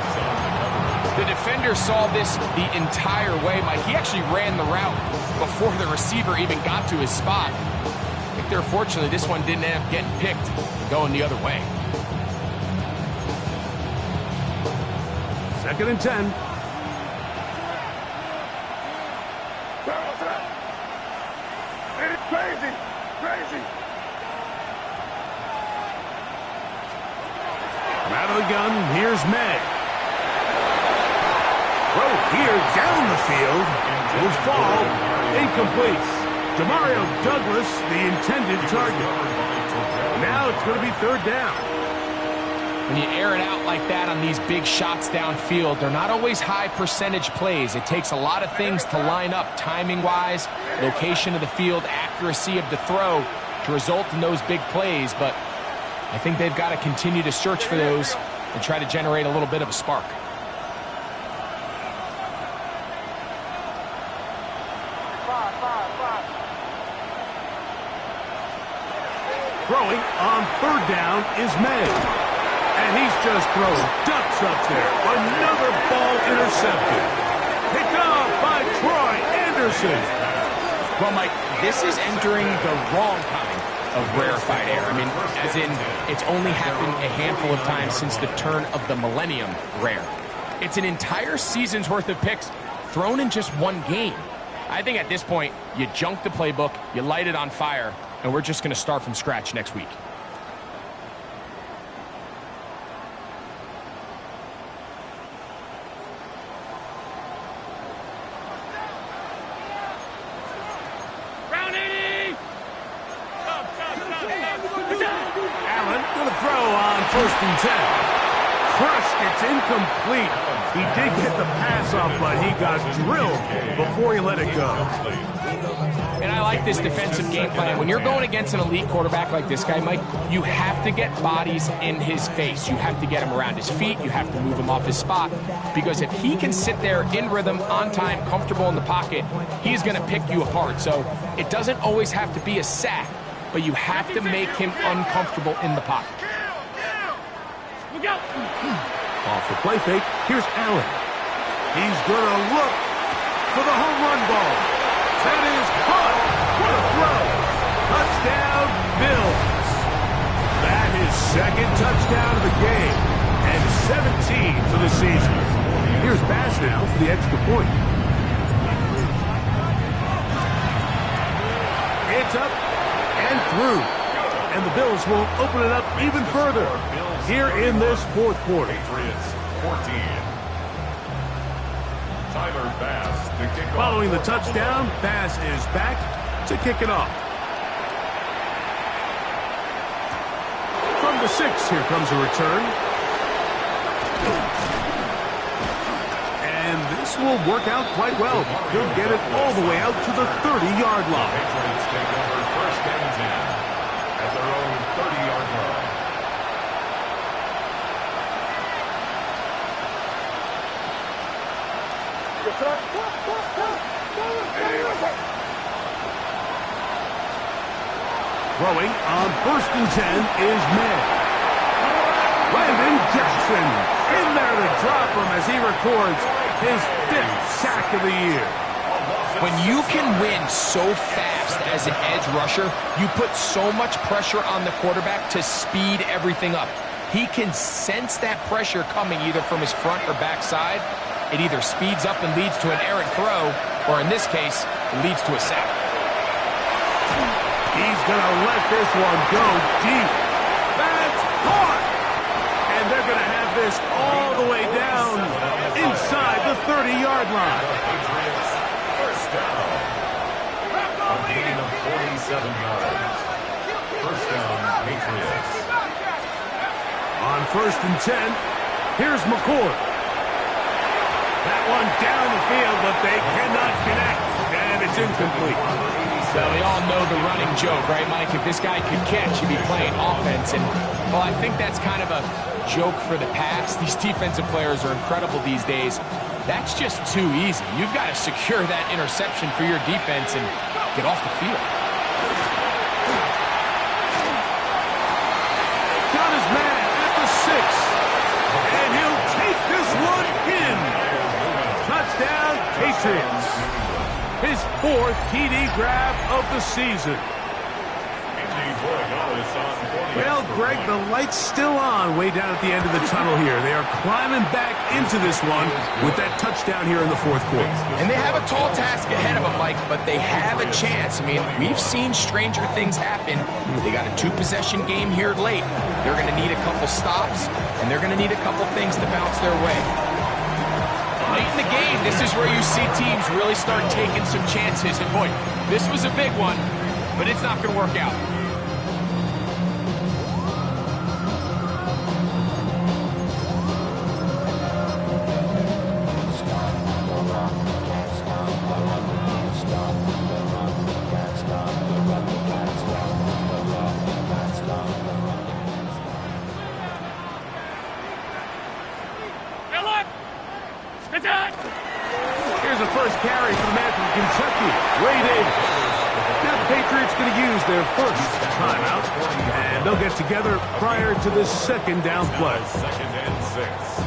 The defender saw this the entire way, Mike. He actually ran the route before the receiver even got to his spot. I think they're fortunately this one didn't end up getting picked going the other way. 2nd and 10. Crazy. Out of the gun, here's May. Throw here down the field. Will fall. Incomplete. Demario Douglas, the intended target. Now it's going to be third down. When you air it out like that on these big shots downfield, they're not always high percentage plays. It takes a lot of things to line up timing-wise, location of the field, accuracy of the throw to result in those big plays. But I think they've got to continue to search for those and try to generate a little bit of a spark. Throwing on third down is May. And he's just throwing ducks up there. Another ball intercepted. Picked off by Troy Anderson. Well, Mike, this is entering the wrong kind of rarefied air. I mean, as in, it's only happened a handful of times since the turn of the millennium rare. It's an entire season's worth of picks thrown in just one game. I think at this point, you junk the playbook, you light it on fire, and we're just going to start from scratch next week. Ground 80! Allen going to throw on first and 10. Crushed, it's incomplete. He did get the pass off, but he got drilled before he let it go. And I like this defensive game plan. When you're going against an elite quarterback like this guy, Mike, you have to get bodies in his face. You have to get him around his feet. You have to move him off his spot. Because if he can sit there in rhythm, on time, comfortable in the pocket, he's going to pick you apart. So it doesn't always have to be a sack, but you have to make him uncomfortable in the pocket. Look out! Off the play fake, here's Allen. He's going to look for the home run ball. That is caught. What a throw. Touchdown, Bills. That is second touchdown of the game and 17 for the season. Here's Bass now for the extra point. It's up and through. And the Bills will open it up even further here in this fourth quarter. Patriots 14. Tyler Bass to kick off. Following the touchdown, Bass is back to kick it off. From the 6, here comes a return. And this will work out quite well. He'll get it all the way out to the 30-yard line. Patriots take over first and 10 at their own 30-yard line. Throwing on first and 10 is May. Landon Jackson in there to drop him as he records his 5th sack of the year. When you can win so fast as an edge rusher, you put so much pressure on the quarterback to speed everything up. He can sense that pressure coming either from his front or back side. It either speeds up and leads to an errant throw, or in this case, it leads to a sack. He's going to let this one go deep. That's caught! And they're going to have this all the way down inside the 30-yard line. Patriots first down. A gain of 47 yards. First down, Patriots. On first and 10, here's McCord. That one down the field, but they cannot connect, and it's incomplete. So we all know the running joke, right, Mike? If this guy could catch, he'd be playing offense. And, well, I think that's kind of a joke for the past. These defensive players are incredible these days. That's just too easy. You've got to secure that interception for your defense and get off the field. Got his man at the 6, and he'll take this one in. Touchdown, Patriots. His 4th TD grab of the season. Well, Greg, the light's still on way down at the end of the tunnel here. They are climbing back into this one with that touchdown here in the 4th quarter. And they have a tall task ahead of them, Mike, but they have a chance. I mean, we've seen stranger things happen. They got a 2-possession game here late. They're going to need a couple stops, and they're going to need a couple things to bounce their way. Late in the game, this is where you see teams really start taking some chances. And boy, this was a big one, but it's not going to work out. Here's the first carry for the man from Kentucky, Ray Davis. Now the Patriots going to use their first timeout, and they'll get together prior to the second down play. Second and 6.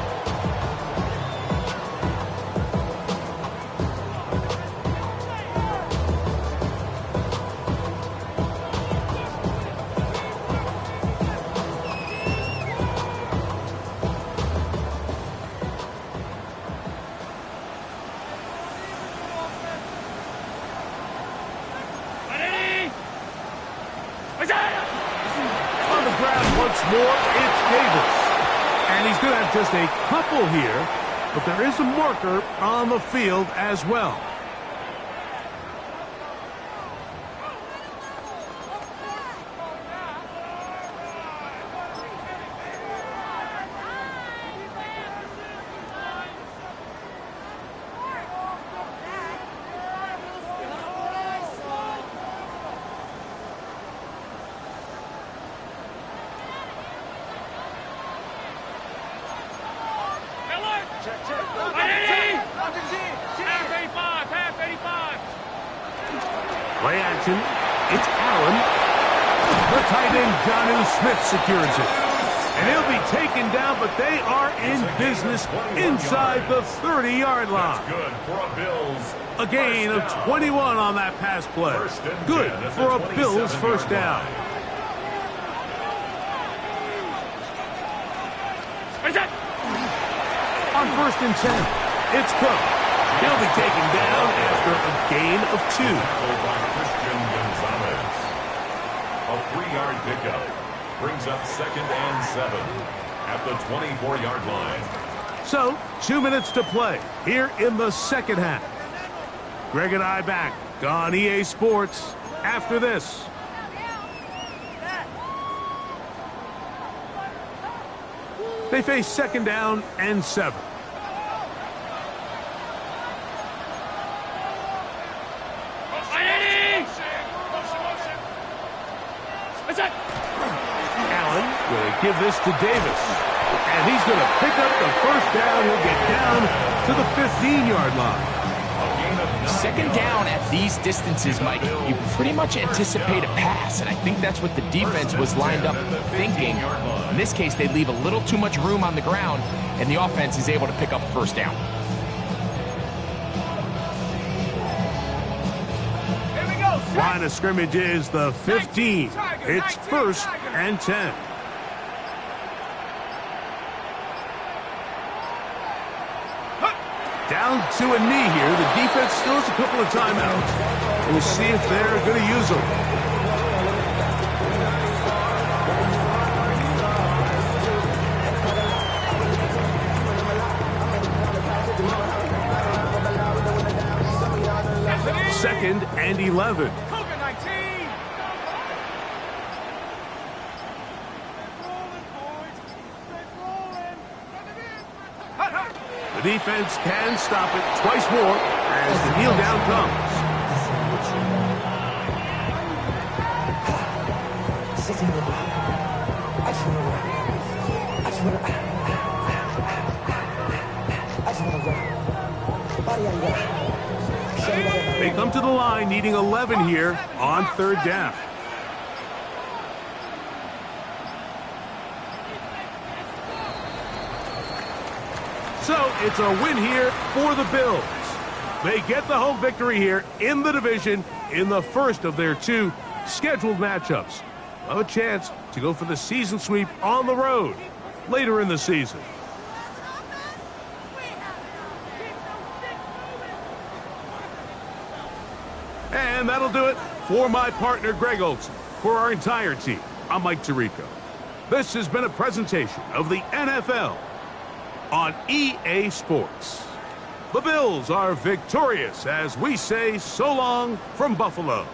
On the ground once more, it's Davis. And he's going to have just a couple here, but there is a marker on the field as well. Play action. It's Allen. The tight end, Jonnu Smith, secures it. And he'll be taken down, but they are in business inside the 30-yard line. Good for a Bills. A gain of 21 on that pass play. Good for a Bills first down. On 1st and 10, it's Cook. He'll be taken down after a gain of 2. A 3-yard pickup brings up 2nd and 7 at the 24-yard line. So, 2 minutes to play here in the second half. Greg and I back on EA Sports after this. They face 2nd down and 7. Allen will give this to Davis. And he's going to pick up the first down. He'll get down to the 15-yard line. 2nd down at these distances, Mike, you pretty much anticipate a pass, and I think that's what the defense was lined up thinking. In this case, they leave a little too much room on the ground, and the offense is able to pick up a first down. Line of scrimmage is the 15. It's 1st and 10. Down to a knee here. The defense still has a couple of timeouts. We'll see if they're going to use them. Second and 11. The defense can stop it twice more as the kneel down comes. They come to the line needing 11 here on 3rd down. So it's a win here for the Bills. They get the home victory here in the division in the first of their 2 scheduled matchups. A chance to go for the season sweep on the road later in the season. And that'll do it for my partner, Greg Olson. For our entire team, I'm Mike Tirico. This has been a presentation of the NFL on EA Sports. The Bills are victorious as we say so long from Buffalo.